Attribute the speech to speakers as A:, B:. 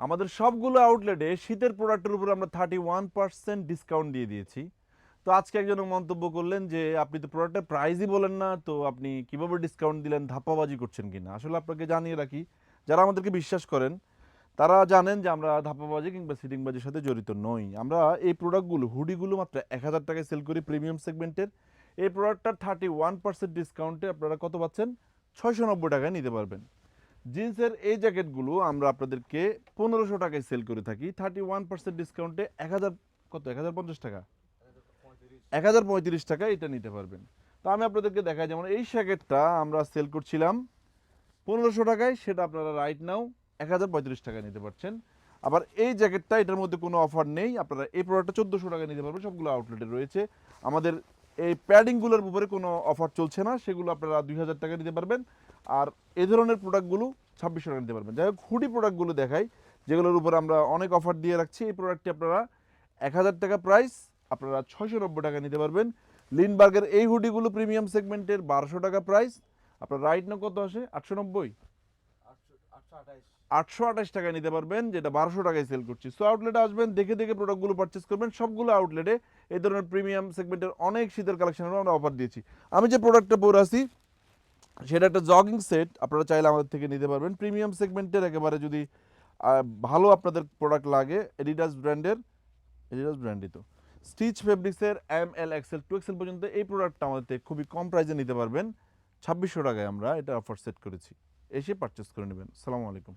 A: আমাদের সবগুলো আউটলেটে শীতের প্রোডাক্টের উপর আমরা 31% ডিসকাউন্ট দিয়ে দিয়েছি। তো আজকে একজন মন্তব্য করলেন যে আপনি তো প্রোডাক্টের প্রাইসই বলেন না, তো আপনি কিভাবে ডিসকাউন্ট দিলেন, ধাপ্পাবাজি করছেন কিনা। আসলে আপনাকে জানিয়ে রাখি, যারা আমাদেরকে বিশ্বাস করেন তারা জানেন যে আমরা ধাপ্পাবাজি কিংবা সিটিংবাজির সাথে জড়িত নই। আমরা এই প্রোডাক্টগুলো, হুডিগুলো মাত্র 1000 টাকায় সেল করি প্রিমিয়াম সেগমেন্টের। এই প্রোডাক্টটার 31% ডিসকাউন্টে আপনারা কত পাচ্ছেন? 690 টাকায় নিতে পারবেন। জিন্সের এই জ্যাকেটগুলো আমরা আপনাদেরকে 1500 টাকায় সেল করে থাকি 31% ডিসকাউন্টে। 1000 কত, 1050 টাকা, 1035 টাকা এটা নিতে পারবেন। তো আমি আপনাদেরকে দেখাই, যেমন এই জ্যাকেটটা আমরা সেল করছিলাম 1500 টাকায়, সেটা আপনারা রাইট নাও 1035 টাকায় নিতে পারছেন। আবার এই জ্যাকেটটা, এটার মধ্যে কোনো অফার নেই, আপনারা এই প্রোডাক্টটা 1400 টাকায় নিতে পারবেন, সবগুলো আউটলেটে রয়েছে। আমাদের এই প্যাডিংগুলোর উপরে কোনো অফার চলছে না, সেগুলো আপনারা 2000 টাকা নিতে পারবেন। আর এই ধরনের প্রোডাক্টগুলো 2600 টাকা নিতে পারবেন। যাই হোক, হুডি প্রোডাক্টগুলো দেখাই, যেগুলোর উপর আমরা অনেক অফার দিয়ে রাখছি। এই প্রোডাক্টটি আপনারা 1000 টাকা প্রাইস, আপনারা 690 টাকা নিতে পারবেন। লিনবার্গের এই হুডিগুলো প্রিমিয়াম সেগমেন্টের 1200 টাকা প্রাইস, আপনার রাইট না কত আসে? 890, 828 টাকায় নিতে পারবেন, যেটা 1200 টাকায় সেল করছি। সো আউটলেটে আসবেন, দেখে দেখে প্রোডাক্টগুলো পারচেস করবেন। সবগুলো আউটলেটে এই ধরনের প্রিমিয়াম সেগমেন্টের অনেক শীতের কালেকশনের আমরা অফার দিয়েছি। আমি যে প্রোডাক্টটা পরে আছি সেটা একটা জগিং সেট, আপনারা চাইলে আমাদের থেকে নিতে পারবেন প্রিমিয়াম সেগমেন্টের। একেবারে যদি ভালো আপনাদের প্রোডাক্ট লাগে, এডিডাস ব্র্যান্ডের, এডিডাস ব্র্যান্ডই তো, স্টিচ ফেব্রিক্সের ML XL 2XL পর্যন্ত এই প্রোডাক্টটা আমাদের থেকে খুবই কম প্রাইসে নিতে পারবেন। 2600 টাকায় আমরা এটা অফার সেট করেছি, এসে পারচেস করে নেবেন। আসসালামু আলাইকুম।